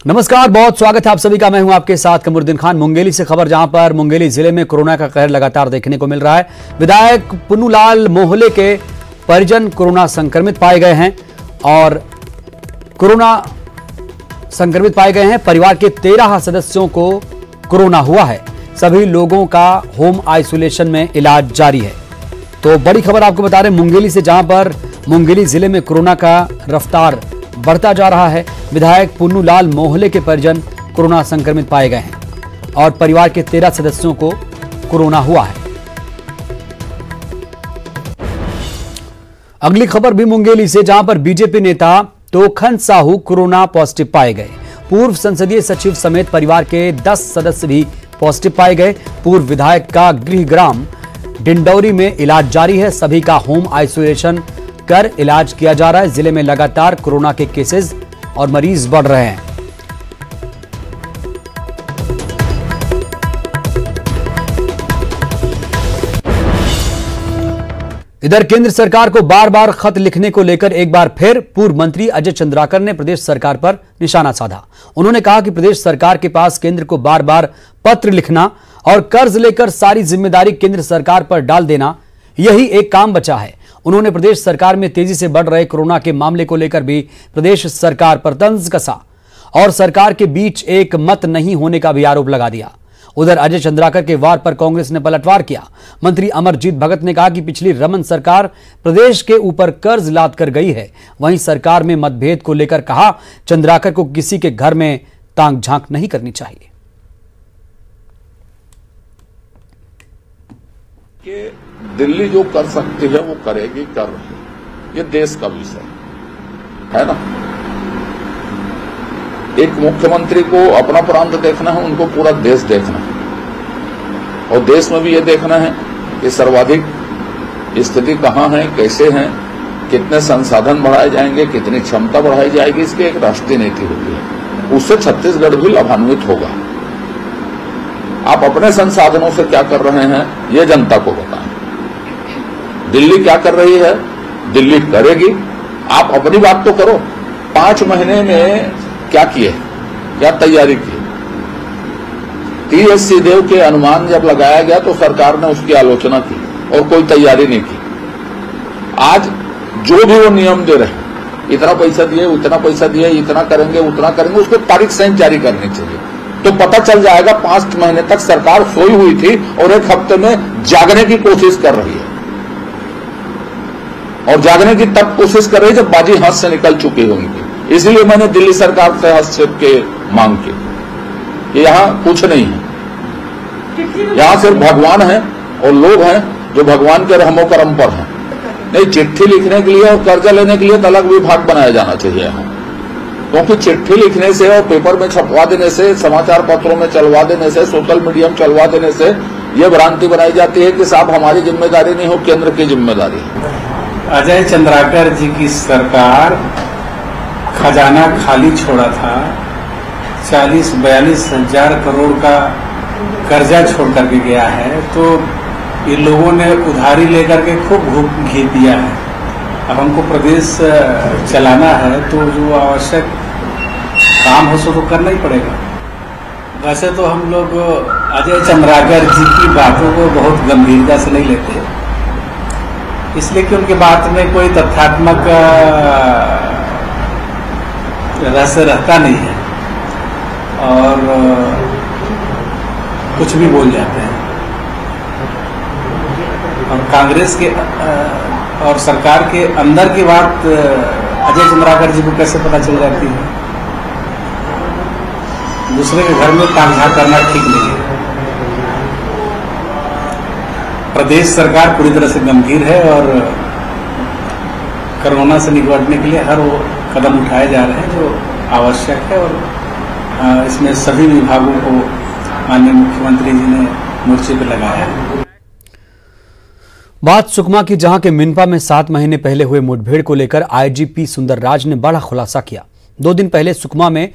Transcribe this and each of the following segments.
नमस्कार, बहुत स्वागत है आप सभी का। मैं हूं आपके साथ कमरुद्दीन खान। मुंगेली से खबर, जहां पर मुंगेली जिले में कोरोना का कहर लगातार देखने को मिल रहा है। विधायक पुन्नूलाल मोहले के परिजन कोरोना संक्रमित पाए गए हैं और परिवार के 13 सदस्यों को कोरोना हुआ है। सभी लोगों का होम आइसोलेशन में इलाज जारी है। तो बड़ी खबर आपको बता रहे हैं मुंगेली से, जहां पर मुंगेली जिले में कोरोना का रफ्तार बढ़ता जा रहा है। विधायक पुन्नूलाल मोहले के परिजन कोरोना संक्रमित पाए गए हैं और परिवार के 13 सदस्यों को कोरोना हुआ है। अगली खबर भी मुंगेली से, जहां पर बीजेपी नेता तोखन साहू कोरोना पॉजिटिव पाए गए। पूर्व संसदीय सचिव समेत परिवार के 10 सदस्य भी पॉजिटिव पाए गए। पूर्व विधायक का गृहग्राम डिंडौरी में इलाज जारी है। सभी का होम आइसोलेशन कर इलाज किया जा रहा है। जिले में लगातार कोरोना के केसेस और मरीज बढ़ रहे हैं। इधर केंद्र सरकार को बार बार खत लिखने को लेकर एक बार फिर पूर्व मंत्री अजय चंद्राकर ने प्रदेश सरकार पर निशाना साधा। उन्होंने कहा कि प्रदेश सरकार के पास केंद्र को बार बार पत्र लिखना और कर्ज लेकर सारी जिम्मेदारी केंद्र सरकार पर डाल देना, यही एक काम बचा है। उन्होंने प्रदेश सरकार में तेजी से बढ़ रहे कोरोना के मामले को लेकर भी प्रदेश सरकार पर तंज कसा और सरकार के बीच एक मत नहीं होने का भी आरोप लगा दिया। उधर अजय चंद्राकर के वार पर कांग्रेस ने पलटवार किया। मंत्री अमरजीत भगत ने कहा कि पिछली रमन सरकार प्रदेश के ऊपर कर्ज लाद कर गई है। वहीं सरकार में मतभेद को लेकर कहा, चंद्राकर को किसी के घर में ताक झांक नहीं करनी चाहिए। कि दिल्ली जो कर सकती है वो करेगी, कर रही है। ये देश का विषय है ना। एक मुख्यमंत्री को अपना प्रांत देखना है, उनको पूरा देश देखना है और देश में भी ये देखना है कि सर्वाधिक स्थिति कहां है, कैसे है, कितने संसाधन बढ़ाए जाएंगे, कितनी क्षमता बढ़ाई जाएगी। इसकी एक राष्ट्रीय नीति होती है, उससे छत्तीसगढ़ भी लाभान्वित होगा। आप अपने संसाधनों से क्या कर रहे हैं ये जनता को बताएं। दिल्ली क्या कर रही है, दिल्ली करेगी। आप अपनी बात तो करो। 5 महीने में क्या किए, क्या तैयारी की। टीएस सिंहदेव के अनुमान जब लगाया गया तो सरकार ने उसकी आलोचना की और कोई तैयारी नहीं की। आज जो भी वो नियम दे रहे हैं, इतना पैसा दिए, उतना पैसा दिए, इतना करेंगे, उतना करेंगे, उसको तारीख सहित जारी करनी चाहिए। तो पता चल जाएगा 5 महीने तक सरकार सोई हुई थी और 1 हफ्ते में जागने की कोशिश कर रही है। और जागने की तब कोशिश कर रही है जब बाजी हाथ से निकल चुकी होंगी। इसलिए मैंने दिल्ली सरकार से हस्तक्षेप की मांग की कि यहां कुछ नहीं है, यहां सिर्फ भगवान है और लोग हैं जो भगवान के रहमो करम पर हैं। नहीं, चिट्ठी लिखने के लिए और कर्जा लेने के लिए तो अलग विभाग बनाया जाना चाहिए यहां। क्योंकि चिट्ठी लिखने से और पेपर में छपवा देने से, समाचार पत्रों में चलवा देने से, सोशल मीडिया में चलवा देने से यह भ्रांति बनाई जाती है कि साहब हमारी जिम्मेदारी नहीं हो, केंद्र की जिम्मेदारी है। अजय चंद्राकर जी की सरकार खजाना खाली छोड़ा था। 40-42 हजार करोड़ का कर्जा छोड़ करके गया है। तो ये लोगों ने उधारी लेकर के खूब घी दिया है। अब हमको प्रदेश चलाना है तो जो आवश्यक काम हो सो तो करना ही पड़ेगा। वैसे तो हम लोग अजय चंद्राकर जी की बातों को बहुत गंभीरता से नहीं लेते, इसलिए कि उनके बात में कोई तथ्यात्मक रहस्य रहता नहीं है और कुछ भी बोल जाते हैं। और कांग्रेस के और सरकार के अंदर की बात अजय चंद्राकर जी को कैसे पता चल जाती है। दूसरे के घर में ताक-झांक करना ठीक नहीं है। प्रदेश सरकार पूरी तरह से गंभीर है और कोरोना से निपटने के लिए हर वो कदम उठाए जा रहे हैं जो आवश्यक है और इसमें सभी विभागों को माननीय मुख्यमंत्री जी ने मोर्चे पर लगाया है। बात सुकमा की, जहां के मिनपा में 7 महीने पहले हुए मुठभेड़ को लेकर आईजीपी सुंदरराज ने बड़ा खुलासा किया। 2 दिन पहले सुकमा में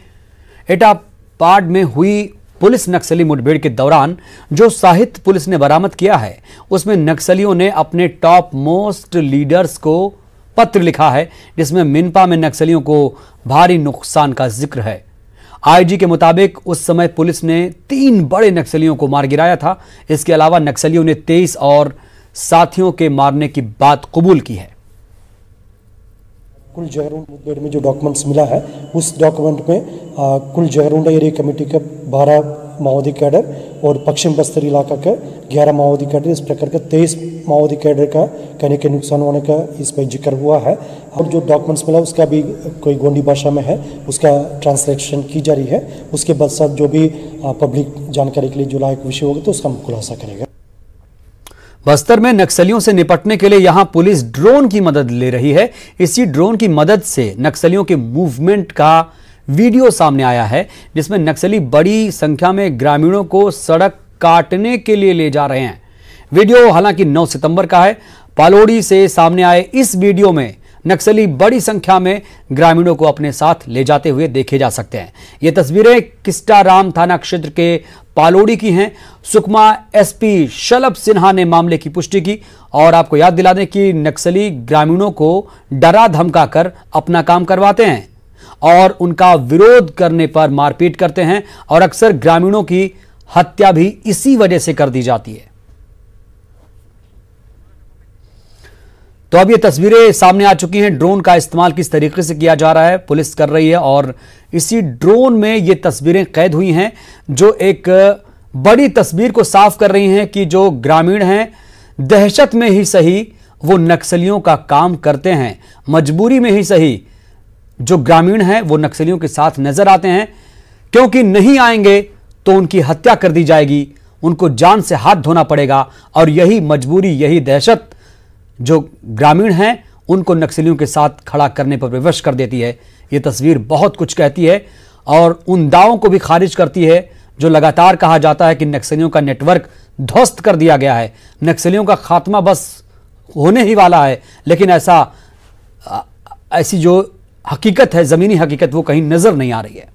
एटापाड में हुई पुलिस नक्सली मुठभेड़ के दौरान जो साहित्य पुलिस ने बरामद किया है, उसमें नक्सलियों ने अपने टॉप मोस्ट लीडर्स को पत्र लिखा है, जिसमें मिनपा में नक्सलियों को भारी नुकसान का जिक्र है। आईजी के मुताबिक उस समय पुलिस ने 3 बड़े नक्सलियों को मार गिराया था। इसके अलावा नक्सलियों ने 23 और साथियों के मारने की बात कबूल की है। कुल जगरूंड मुठभेड़ में जो डॉक्यूमेंट्स मिला है, उस डॉक्यूमेंट में कुल जगरूंडा एरिया कमेटी का 12 माओवादी कैडर और पश्चिम बस्तर इलाका का 11 माओवादी कैडर, इस प्रकार का 23 माओवादी कैडर का कहने के नुकसान होने का इस पर जिक्र हुआ है। और जो डॉक्यूमेंट्स मिला उसका भी कोई गोंडी भाषा में है, उसका ट्रांसलेशन की जा रही है। उसके बाद साथ जो भी पब्लिक जानकारी के लिए जो लायक विषय होगा तो उसका हम खुलासा करेंगे। बस्तर में नक्सलियों से निपटने के लिए यहां पुलिस ड्रोन की मदद ले रही है। इसी ड्रोन की मदद से नक्सलियों के मूवमेंट का वीडियो सामने आया है, जिसमें नक्सली बड़ी संख्या में ग्रामीणों को सड़क काटने के लिए ले जा रहे हैं। वीडियो हालांकि 9 सितंबर का है। पालोड़ी से सामने आए इस वीडियो में नक्सली बड़ी संख्या में ग्रामीणों को अपने साथ ले जाते हुए देखे जा सकते हैं। ये तस्वीरें किस्टाराम थाना क्षेत्र के पालोड़ी की हैं। सुकमा एसपी शलभ सिन्हा ने मामले की पुष्टि की और आपको याद दिला दें कि नक्सली ग्रामीणों को डरा धमका कर अपना काम करवाते हैं और उनका विरोध करने पर मारपीट करते हैं और अक्सर ग्रामीणों की हत्या भी इसी वजह से कर दी जाती है। तो अब ये तस्वीरें सामने आ चुकी हैं। ड्रोन का इस्तेमाल किस तरीके से किया जा रहा है पुलिस कर रही है और इसी ड्रोन में ये तस्वीरें कैद हुई हैं, जो एक बड़ी तस्वीर को साफ कर रही हैं कि जो ग्रामीण हैं दहशत में ही सही वो नक्सलियों का काम करते हैं, मजबूरी में ही सही जो ग्रामीण हैं वो नक्सलियों के साथ नजर आते हैं, क्योंकि नहीं आएंगे तो उनकी हत्या कर दी जाएगी, उनको जान से हाथ धोना पड़ेगा और यही मजबूरी, यही दहशत जो ग्रामीण हैं उनको नक्सलियों के साथ खड़ा करने पर विवश कर देती है। ये तस्वीर बहुत कुछ कहती है और उन दावों को भी खारिज करती है जो लगातार कहा जाता है कि नक्सलियों का नेटवर्क ध्वस्त कर दिया गया है, नक्सलियों का खात्मा बस होने ही वाला है। लेकिन ऐसी जो हकीकत है, जमीनी हकीकत, वो कहीं नजर नहीं आ रही है।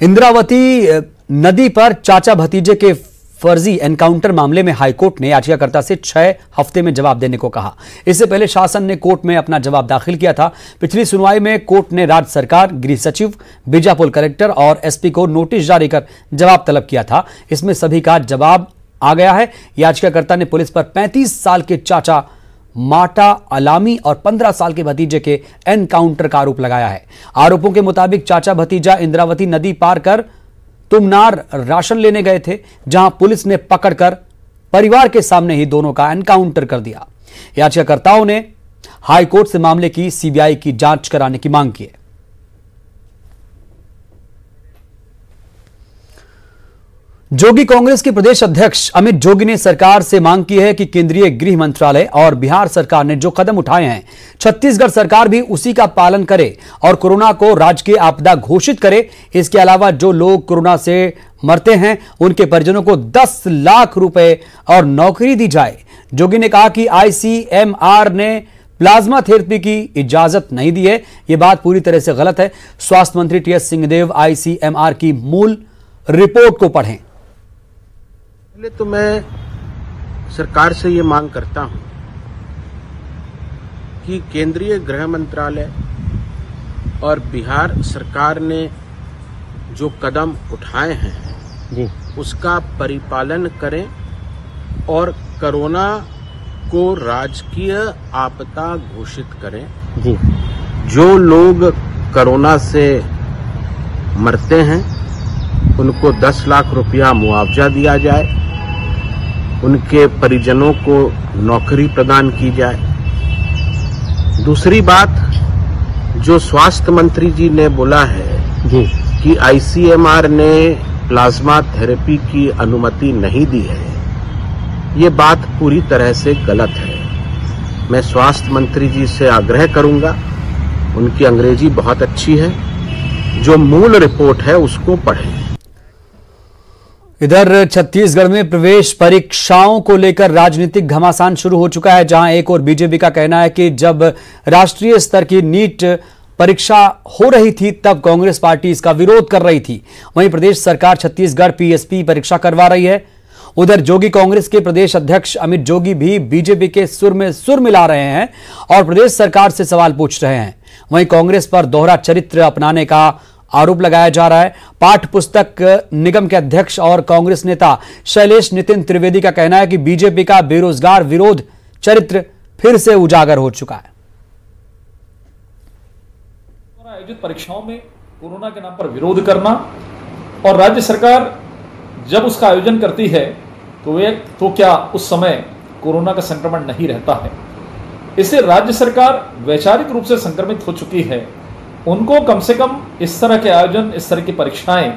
इंद्रावती नदी पर चाचा भतीजे के फर्जी एनकाउंटर मामले में हाईकोर्ट ने याचिकाकर्ता से 6 हफ्ते में जवाब देने को कहा। इससे पहले शासन ने कोर्ट में अपना जवाब दाखिल किया था। पिछली सुनवाई में कोर्ट ने राज्य सरकार, गृह सचिव, बीजापुर कलेक्टर और एसपी को नोटिस जारी कर जवाब तलब किया था। इसमें सभी का जवाब आ गया है। याचिकाकर्ता ने पुलिस पर 35 साल के चाचा माटा अलामी और 15 साल के भतीजे के एनकाउंटर का आरोप लगाया है। आरोपों के मुताबिक चाचा भतीजा इंद्रावती नदी पार कर तुमनार राशन लेने गए थे, जहां पुलिस ने पकड़कर परिवार के सामने ही दोनों का एनकाउंटर कर दिया। याचिकाकर्ताओं ने हाईकोर्ट से मामले की सीबीआई की जांच कराने की मांग की है। जोगी कांग्रेस के प्रदेश अध्यक्ष अमित जोगी ने सरकार से मांग की है कि केंद्रीय गृह मंत्रालय और बिहार सरकार ने जो कदम उठाए हैं, छत्तीसगढ़ सरकार भी उसी का पालन करे और कोरोना को राजकीय आपदा घोषित करे। इसके अलावा जो लोग कोरोना से मरते हैं उनके परिजनों को 10 लाख रुपए और नौकरी दी जाए। जोगी ने कहा कि आईसीएमआर ने प्लाज्मा थेरेपी की इजाजत नहीं दी है। यह बात पूरी तरह से गलत है। स्वास्थ्य मंत्री टीएस सिंहदेव आईसीएमआर की मूल रिपोर्ट को पढ़ें। पहले तो मैं सरकार से ये मांग करता हूं कि केंद्रीय गृह मंत्रालय और बिहार सरकार ने जो कदम उठाए हैं उसका परिपालन करें और कोरोना को राजकीय आपदा घोषित करें। जो लोग कोरोना से मरते हैं उनको 10 लाख रुपया मुआवजा दिया जाए, उनके परिजनों को नौकरी प्रदान की जाए। दूसरी बात, जो स्वास्थ्य मंत्री जी ने बोला है कि आईसीएमआर ने प्लाज्मा थेरेपी की अनुमति नहीं दी है, ये बात पूरी तरह से गलत है। मैं स्वास्थ्य मंत्री जी से आग्रह करूंगा, उनकी अंग्रेजी बहुत अच्छी है, जो मूल रिपोर्ट है उसको पढ़ें। इधर छत्तीसगढ़ में प्रवेश परीक्षाओं को लेकर राजनीतिक घमासान शुरू हो चुका है, जहां एक और बीजेपी का कहना है कि जब राष्ट्रीय स्तर की नीट परीक्षा हो रही थी तब कांग्रेस पार्टी इसका विरोध कर रही थी। वहीं प्रदेश सरकार छत्तीसगढ़ पीएसपी परीक्षा करवा रही है। उधर जोगी कांग्रेस के प्रदेश अध्यक्ष अमित जोगी भी बीजेपी के सुर में सुर मिला रहे हैं और प्रदेश सरकार से सवाल पूछ रहे हैं। वहीं कांग्रेस पर दोहरा चरित्र अपनाने का आरोप लगाया जा रहा है। पाठ्य पुस्तक निगम के अध्यक्ष और कांग्रेस नेता शैलेश नितिन त्रिवेदी का कहना है कि बीजेपी का बेरोजगार विरोध चरित्र फिर से उजागर हो चुका है। आयोजित परीक्षाओं में कोरोना के नाम पर विरोध करना और राज्य सरकार जब उसका आयोजन करती है तो क्या उस समय कोरोना का संक्रमण नहीं रहता है। इससे राज्य सरकार वैचारिक रूप से संक्रमित हो चुकी है। उनको कम से कम इस तरह के आयोजन, इस तरह की परीक्षाएं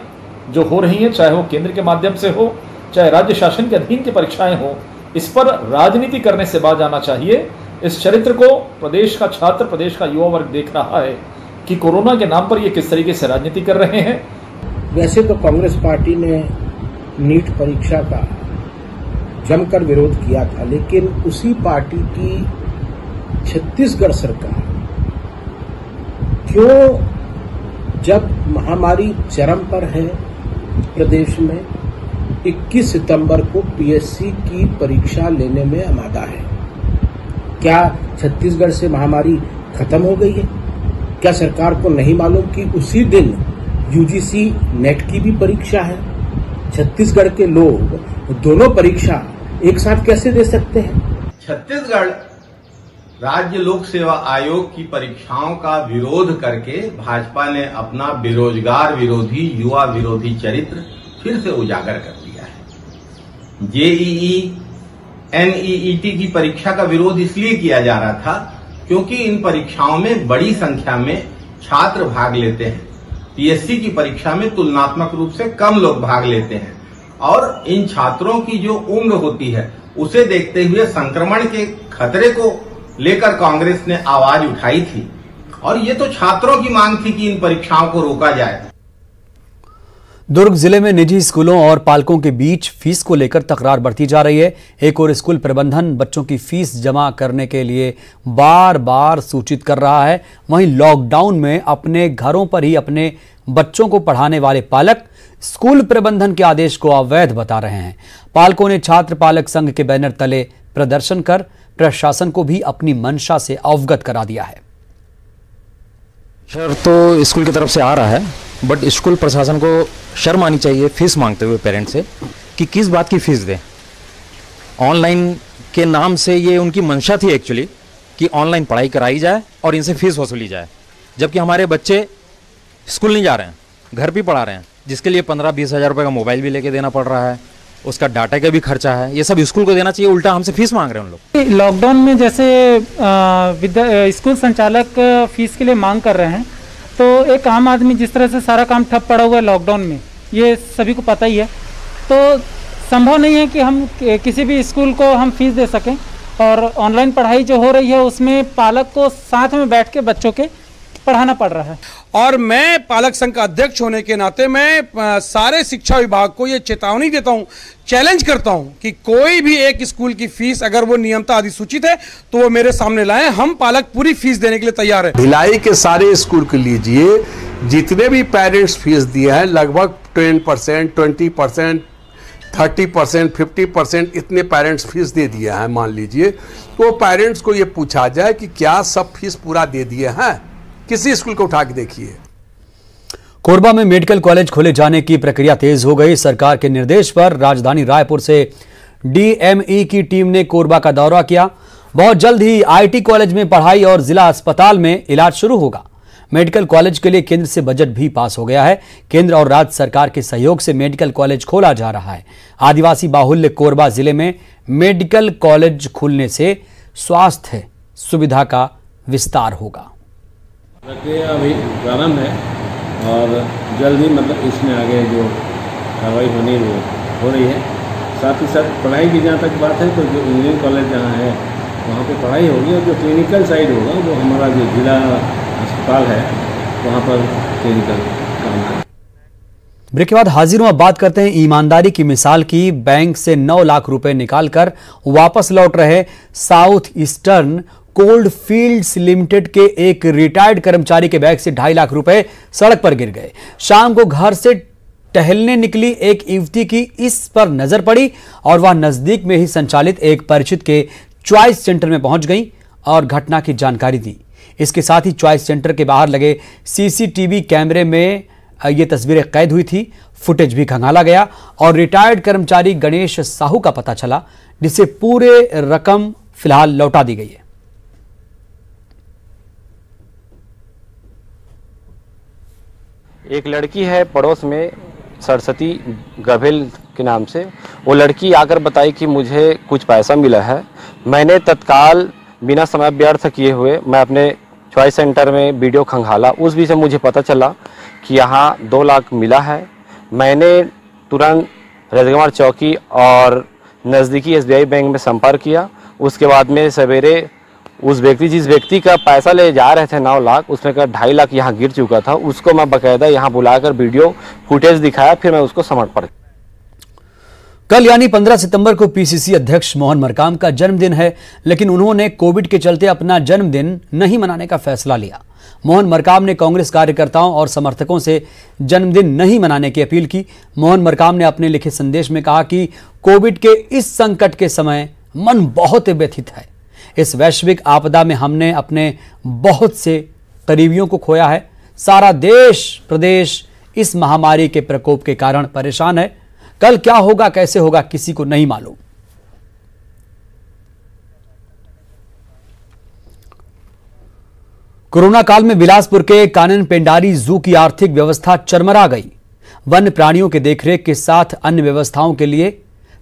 जो हो रही हैं, चाहे वो केंद्र के माध्यम से हो, चाहे राज्य शासन के अधीन की परीक्षाएं हो, इस पर राजनीति करने से बाज आना चाहिए। इस चरित्र को प्रदेश का छात्र, प्रदेश का युवा वर्ग देख रहा है कि कोरोना के नाम पर ये किस तरीके से राजनीति कर रहे हैं। वैसे तो कांग्रेस पार्टी ने नीट परीक्षा का जमकर विरोध किया था, लेकिन उसी पार्टी की छत्तीसगढ़ सरकार क्यों, जब महामारी चरम पर है प्रदेश में, 21 सितंबर को पीएससी की परीक्षा लेने में आमादा है। क्या छत्तीसगढ़ से महामारी खत्म हो गई है? क्या सरकार को नहीं मालूम कि उसी दिन यूजीसी नेट की भी परीक्षा है? छत्तीसगढ़ के लोग दोनों परीक्षा एक साथ कैसे दे सकते हैं? छत्तीसगढ़ राज्य लोक सेवा आयोग की परीक्षाओं का विरोध करके भाजपा ने अपना बेरोजगार विरोधी, युवा विरोधी चरित्र फिर से उजागर कर दिया है। जेईई, एनईईटी की परीक्षा का विरोध इसलिए किया जा रहा था क्योंकि इन परीक्षाओं में बड़ी संख्या में छात्र भाग लेते हैं। पीएससी की परीक्षा में तुलनात्मक रूप से कम लोग भाग लेते हैं और इन छात्रों की जो उम्र होती है उसे देखते हुए संक्रमण के खतरे को लेकर कांग्रेस ने आवाज उठाई थी और ये तो छात्रों की मांग थी कि इन परीक्षाओं को रोका जाए। दुर्ग जिले में निजी स्कूलों और पालकों के बीच फीस को लेकर तकरार बढ़ती जा रही है। एक और स्कूल प्रबंधन बच्चों की फीस जमा करने के लिए बार बार सूचित कर रहा है, वहीं लॉकडाउन में अपने घरों पर ही अपने बच्चों को पढ़ाने वाले पालक स्कूल प्रबंधन के आदेश को अवैध बता रहे हैं। पालकों ने छात्र पालक संघ के बैनर तले प्रदर्शन कर प्रशासन को भी अपनी मंशा से अवगत करा दिया है। शर तो स्कूल की तरफ से आ रहा है, बट स्कूल प्रशासन को शर्म आनी चाहिए फीस मांगते हुए पेरेंट्स से कि किस बात की फीस दें। ऑनलाइन के नाम से ये उनकी मंशा थी एक्चुअली कि ऑनलाइन पढ़ाई कराई जाए और इनसे फीस वसूली जाए, जबकि हमारे बच्चे स्कूल नहीं जा रहे हैं, घर भी पढ़ा रहे हैं, जिसके लिए 15-20 हज़ार रुपये का मोबाइल भी लेके देना पड़ रहा है, उसका डाटा का भी खर्चा है, ये सब स्कूल को देना चाहिए, उल्टा हमसे फीस मांग रहे हैं उन लोग। लॉकडाउन में जैसे स्कूल संचालक फीस के लिए मांग कर रहे हैं, तो एक आम आदमी जिस तरह से सारा काम ठप पड़ा हुआ है लॉकडाउन में, ये सभी को पता ही है, तो संभव नहीं है कि हम किसी भी स्कूल को हम फीस दे सकें। और ऑनलाइन पढ़ाई जो हो रही है उसमें पालक को साथ में बैठ के बच्चों के पढ़ाना पड़ रहा है। और मैं पालक संघ का अध्यक्ष होने के नाते मैं सारे शिक्षा विभाग को ये चेतावनी देता हूँ, चैलेंज करता हूँ कि कोई भी एक स्कूल की फीस अगर वो नियमता अधिसूचित है तो वो मेरे सामने लाएं, हम पालक पूरी फीस देने के लिए तैयार हैं। भिलाई के सारे स्कूल को लीजिए, जितने भी पेरेंट्स फीस दिए हैं लगभग 10%, 20%, 30%, 50% इतने पेरेंट्स फीस दे दिए हैं मान लीजिए, तो पेरेंट्स को ये पूछा जाए कि क्या सब फीस पूरा दे दिए हैं, किसी स्कूल को उठा के देखिए। कोरबा में मेडिकल कॉलेज खोले जाने की प्रक्रिया तेज हो गई। सरकार के निर्देश पर राजधानी रायपुर से डीएमई की टीम ने कोरबा का दौरा किया। बहुत जल्द ही आईटी कॉलेज में पढ़ाई और जिला अस्पताल में इलाज शुरू होगा। मेडिकल कॉलेज के लिए केंद्र से बजट भी पास हो गया है। केंद्र और राज्य सरकार के सहयोग से मेडिकल कॉलेज खोला जा रहा है। आदिवासी बाहुल्य कोरबा जिले में मेडिकल कॉलेज खुलने से स्वास्थ्य सुविधा का विस्तार होगा। प्रक्रिया अभी प्रारंभ है और जल्द ही इसमें आगे जो कार्रवाई होनी वो हो रही है। साथ ही साथ पढ़ाई की जहाँ तक बात है तो जो इंजीनियरिंग कॉलेज जहाँ है वहाँ पे पढ़ाई होगी और जो क्लिनिकल साइड होगा वो हमारा जो जिला अस्पताल है वहाँ पर क्लिनिकल काम है। ब्रेक के बाद हाजिर हूं। अब बात करते हैं ईमानदारी की मिसाल की। बैंक से 9 लाख रुपए निकालकर वापस लौट रहे south eastern cold fields limited के एक रिटायर्ड कर्मचारी के बैग से 2.5 लाख रुपए सड़क पर गिर गए। शाम को घर से टहलने निकली एक युवती की इस पर नजर पड़ी और वह नजदीक में ही संचालित एक परिचित के चॉइस सेंटर में पहुंच गई और घटना की जानकारी दी। इसके साथ ही चॉइस सेंटर के बाहर लगे सीसीटीवी कैमरे में ये तस्वीरें कैद हुई थी। फुटेज भी खंगाला गया और रिटायर्ड कर्मचारी गणेश साहू का पता चला, जिसे पूरे रकम फिलहाल लौटा दी गई है। एक लड़की है पड़ोस में, सरस्वती गभेल के नाम से। वो लड़की आकर बताई कि मुझे कुछ पैसा मिला है। मैंने तत्काल बिना समय व्यर्थ किए हुए मैं अपने चॉइस सेंटर में वीडियो खंगाला। उस बीच मुझे पता चला कि यहाँ 2 लाख मिला है। मैंने तुरंत राजकुमार चौकी और नज़दीकी SBI बैंक में संपर्क किया। उसके बाद में सवेरे उस व्यक्ति, जिस व्यक्ति का पैसा ले जा रहे थे 9 लाख, उसमें का 2.5 लाख यहाँ गिर चुका था। उसको मैं बाकायदा यहाँ बुलाकर वीडियो फुटेज दिखाया, फिर मैं उसको समर्पण। कल यानी 15 सितंबर को PCC अध्यक्ष मोहन मरकाम का जन्मदिन है, लेकिन उन्होंने कोविड के चलते अपना जन्मदिन नहीं मनाने का फैसला लिया। मोहन मरकाम ने कांग्रेस कार्यकर्ताओं और समर्थकों से जन्मदिन नहीं मनाने की अपील की। मोहन मरकाम ने अपने लिखे संदेश में कहा कि कोविड के इस संकट के समय मन बहुत व्यथित है। इस वैश्विक आपदा में हमने अपने बहुत से करीबियों को खोया है। सारा देश प्रदेश इस महामारी के प्रकोप के कारण परेशान है। कल क्या होगा, कैसे होगा, किसी को नहीं मालूम। कोरोना काल में बिलासपुर के कानन पेंडारी जू की आर्थिक व्यवस्था चरमरा गई। वन्य प्राणियों के देखरेख के साथ अन्य व्यवस्थाओं के लिए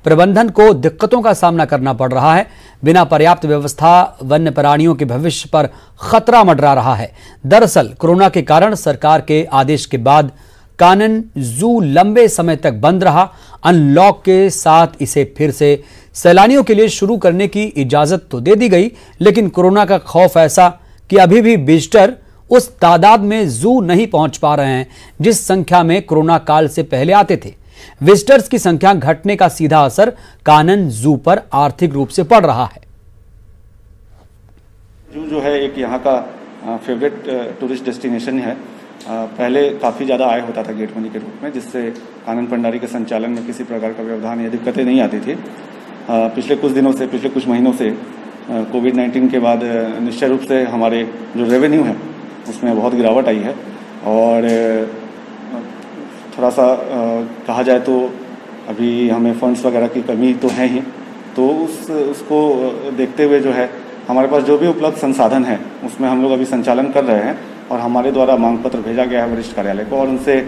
प्रबंधन को दिक्कतों का सामना करना पड़ रहा है। बिना पर्याप्त व्यवस्था वन्य प्राणियों के भविष्य पर खतरा मंडरा रहा है। दरअसल कोरोना के कारण सरकार के आदेश के बाद कानन जू लंबे समय तक बंद रहा। अनलॉक के साथ इसे फिर से सैलानियों के लिए शुरू करने की इजाजत तो दे दी गई, लेकिन कोरोना का खौफ ऐसा कि अभी भी विजिटर उस तादाद में जू नहीं पहुंच पा रहे हैं जिस संख्या में कोरोना काल से पहले आते थे। विजिटर्स की संख्या घटने का सीधा असर कानन जू पर आर्थिक रूप से पड़ रहा है। जू जो है एक यहाँ का फेवरेट टूरिस्ट डेस्टिनेशन है। पहले काफ़ी ज़्यादा आय होता था गेट मनी के रूप में, जिससे कानन पेंडारी के संचालन में किसी प्रकार का व्यवधान या दिक्कतें नहीं आती थी। पिछले कुछ महीनों से कोविड-19 के बाद निश्चय रूप से हमारे जो रेवेन्यू है उसमें बहुत गिरावट आई है और थोड़ा सा कहा जाए तो अभी हमें फंड्स वगैरह की कमी तो है ही। तो उसको देखते हुए जो है हमारे पास जो भी उपलब्ध संसाधन है उसमें हम लोग अभी संचालन कर रहे हैं और हमारे द्वारा मांग पत्र भेजा गया है वरिष्ठ कार्यालय को और उनसे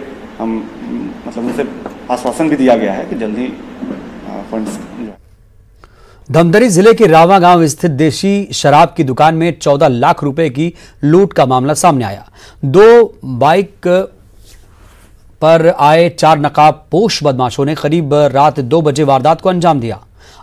उनसे आश्वासन भी दिया गया है कि जल्द ही फंड्स। धमतरी जिले के रावा गांव स्थित देशी शराब की दुकान में 14 लाख रुपए की लूट का मामला सामने आया। 2 बाइक पर आए 4 नकाबपोश बदमाशों ने करीब रात 2 बजे वारदात को अंजाम दिया।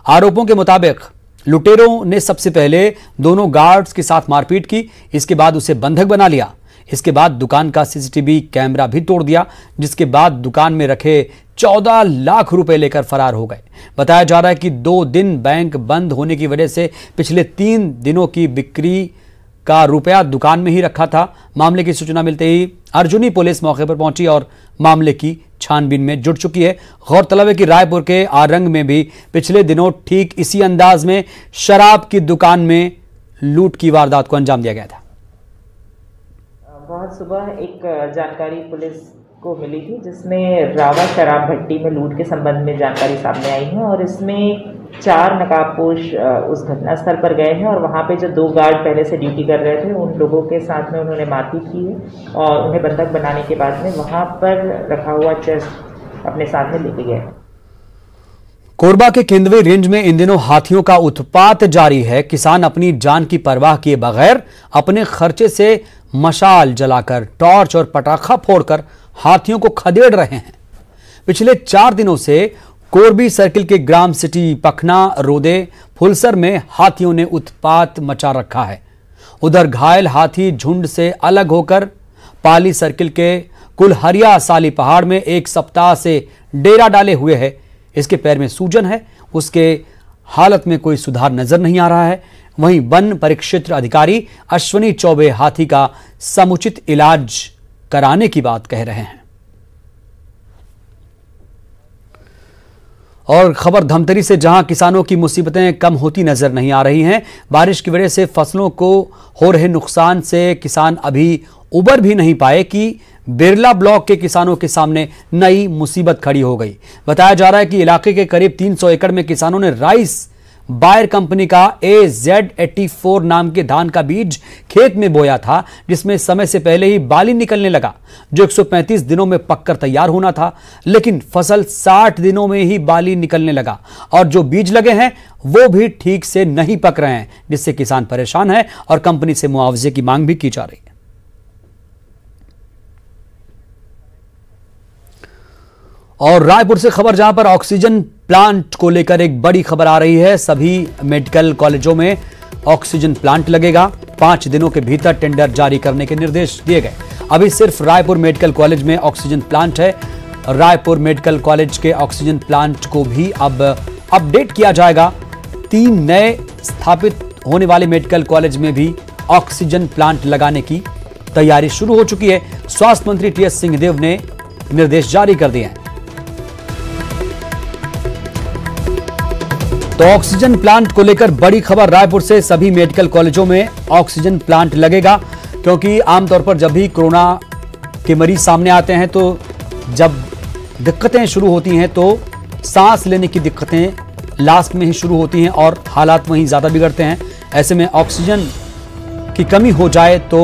आरोपों के मुताबिक लुटेरों ने सबसे पहले दोनों गार्ड्स के साथ मारपीट की, इसके बाद उसे बंधक बना लिया। इसके बाद दुकान का CCTV कैमरा भी तोड़ दिया, जिसके बाद दुकान में रखे 14 लाख रुपए लेकर फरार हो गए। बताया जा रहा है कि 2 दिन बैंक बंद होने की वजह से पिछले 3 दिनों की बिक्री का रुपया दुकान में ही रखा था। मामले की सूचना मिलते ही अर्जुनी पुलिस मौके पर पहुंची और मामले की छानबीन में जुट चुकी है। गौरतलब है कि रायपुर के आरंग में भी पिछले दिनों ठीक इसी अंदाज में शराब की दुकान में लूट की वारदात को अंजाम दिया गया था। बहुत सुबह एक जानकारी पुलिस को मिली थी जिसमें रावा शराब भट्टी में लूट के संबंध में जानकारी सामने आई है और इसमें 4 नकाबपोश उस घटनास्थल पर गए हैं और वहां पे जो 2 गार्ड पहले से ड्यूटी कर रहे थे उन लोगों के साथ में उन्होंने मारपीट की है और उन्हें बंधक बनाने के बाद में वहां पर रखा हुआ चेस्ट अपने साथ में लेके गए। कोरबा के केंदवे रेंज में इन दिनों हाथियों का उत्पात जारी है। किसान अपनी जान की परवाह किए बगैर अपने खर्चे से मशाल जलाकर, टॉर्च और पटाखा फोड़कर हाथियों को खदेड़ रहे हैं। पिछले 4 दिनों से कोरबी सर्किल के ग्राम सिटी, पखना, रोदे, फुलसर में हाथियों ने उत्पात मचा रखा है। उधर घायल हाथी झुंड से अलग होकर पाली सर्किल के कुलहरिया साली पहाड़ में 1 सप्ताह से डेरा डाले हुए है। इसके पैर में सूजन है, उसके हालत में कोई सुधार नजर नहीं आ रहा है। वहीं वन परिक्षेत्र अधिकारी अश्विनी चौबे हाथी का समुचित इलाज कराने की बात कह रहे हैं। और खबर धमतरी से, जहां किसानों की मुसीबतें कम होती नजर नहीं आ रही हैं। बारिश की वजह से फसलों को हो रहे नुकसान से किसान अभी उबर भी नहीं पाए कि बिरला ब्लॉक के किसानों के सामने नई मुसीबत खड़ी हो गई। बताया जा रहा है कि इलाके के करीब 300 एकड़ में किसानों ने राइस बायर कंपनी का AZ84 नाम के धान का बीज खेत में बोया था, जिसमें समय से पहले ही बाली निकलने लगा, जो 135 दिनों में पककर तैयार होना था। लेकिन फसल 60 दिनों में ही बाली निकलने लगा और जो बीज लगे हैं वो भी ठीक से नहीं पक रहे हैं, जिससे किसान परेशान है और कंपनी से मुआवजे की मांग भी की जा रही है। और रायपुर से खबर, जहां पर ऑक्सीजन प्लांट को लेकर एक बड़ी खबर आ रही है। सभी मेडिकल कॉलेजों में ऑक्सीजन प्लांट लगेगा। 5 दिनों के भीतर टेंडर जारी करने के निर्देश दिए गए। अभी सिर्फ रायपुर मेडिकल कॉलेज में ऑक्सीजन प्लांट है। रायपुर मेडिकल कॉलेज के ऑक्सीजन प्लांट को भी अब अपडेट किया जाएगा। 3 नए स्थापित होने वाले मेडिकल कॉलेज में भी ऑक्सीजन प्लांट लगाने की तैयारी शुरू हो चुकी है। स्वास्थ्य मंत्री TS सिंहदेव ने निर्देश जारी कर दिए हैं। तो ऑक्सीजन प्लांट को लेकर बड़ी खबर रायपुर से, सभी मेडिकल कॉलेजों में ऑक्सीजन प्लांट लगेगा, क्योंकि आमतौर पर जब भी कोरोना के मरीज सामने आते हैं तो जब दिक्कतें शुरू होती हैं तो सांस लेने की दिक्कतें लास्ट में ही शुरू होती हैं और हालात वहीं ज़्यादा बिगड़ते हैं। ऐसे में ऑक्सीजन की कमी हो जाए तो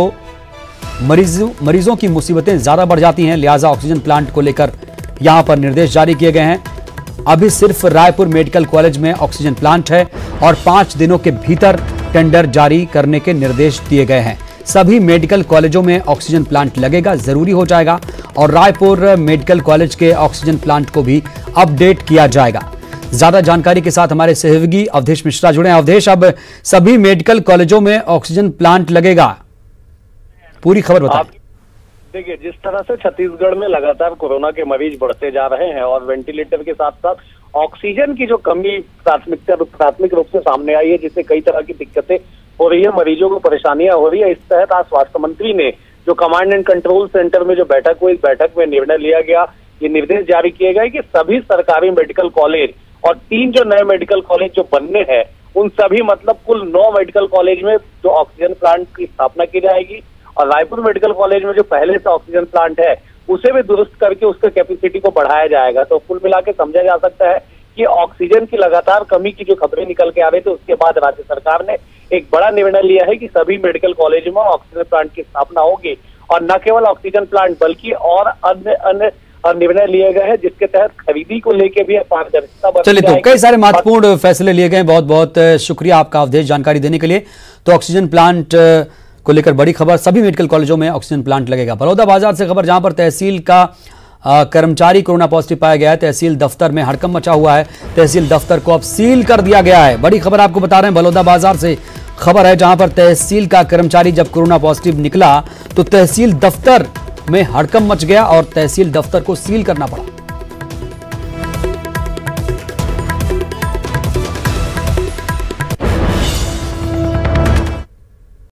मरीजों की मुसीबतें ज़्यादा बढ़ जाती हैं। लिहाजा ऑक्सीजन प्लांट को लेकर यहाँ पर निर्देश जारी किए गए हैं। अभी सिर्फ रायपुर मेडिकल कॉलेज में ऑक्सीजन प्लांट है और 5 दिनों के भीतर टेंडर जारी करने के निर्देश दिए गए हैं। सभी मेडिकल कॉलेजों में ऑक्सीजन प्लांट लगेगा, जरूरी हो जाएगा और रायपुर मेडिकल कॉलेज के ऑक्सीजन प्लांट को भी अपडेट किया जाएगा। ज्यादा जानकारी के साथ हमारे सहयोगी अवधेश मिश्रा जुड़े हैं। अवधेश, अब सभी मेडिकल कॉलेजों में ऑक्सीजन प्लांट लगेगा, पूरी खबर बताएं। देखिए, जिस तरह से छत्तीसगढ़ में लगातार कोरोना के मरीज बढ़ते जा रहे हैं और वेंटिलेटर के साथ साथ ऑक्सीजन की जो कमी प्राथमिक रूप से सामने आई है, जिससे कई तरह की दिक्कतें हो रही है, मरीजों को परेशानियां हो रही है। इस तहत आज स्वास्थ्य मंत्री ने जो कमांड एंड कंट्रोल सेंटर में जो बैठक हुई, इस बैठक में निर्णय लिया गया, ये निर्देश जारी किए गए कि सभी सरकारी मेडिकल कॉलेज और 3 जो नए मेडिकल कॉलेज जो बनने हैं, उन सभी मतलब कुल 9 मेडिकल कॉलेज में जो ऑक्सीजन प्लांट की स्थापना की जाएगी और रायपुर मेडिकल कॉलेज में जो पहले से ऑक्सीजन प्लांट है उसे भी दुरुस्त करके उसके कैपेसिटी को बढ़ाया जाएगा। तो कुल मिला के समझा जा सकता है कि ऑक्सीजन की लगातार कमी की जो खबरें निकल के आ रही थी, उसके बाद राज्य सरकार ने एक बड़ा निर्णय लिया है कि सभी मेडिकल कॉलेज में ऑक्सीजन प्लांट की स्थापना होगी और न केवल ऑक्सीजन प्लांट बल्कि और अन्य निर्णय लिए गए हैं, जिसके तहत खरीदी को लेकर भी पारदर्शिता। चलिए, तो कई सारे महत्वपूर्ण फैसले लिए गए। बहुत बहुत शुक्रिया आपका अवधेश जानकारी देने के लिए। तो ऑक्सीजन प्लांट को लेकर बड़ी खबर, सभी मेडिकल कॉलेजों में ऑक्सीजन प्लांट लगेगा। बलौदा बाजार से खबर, जहां पर तहसील का कर्मचारी कोरोना पॉजिटिव पाया गया है। तहसील दफ्तर में हड़कंप मचा हुआ है। तहसील दफ्तर को अब सील कर दिया गया है। बड़ी खबर आपको बता रहे हैं, बलौदा बाजार से खबर है, जहां पर तहसील का कर्मचारी जब कोरोना पॉजिटिव निकला तो तहसील दफ्तर में हड़कंप मच गया और तहसील दफ्तर को सील करना पड़ा।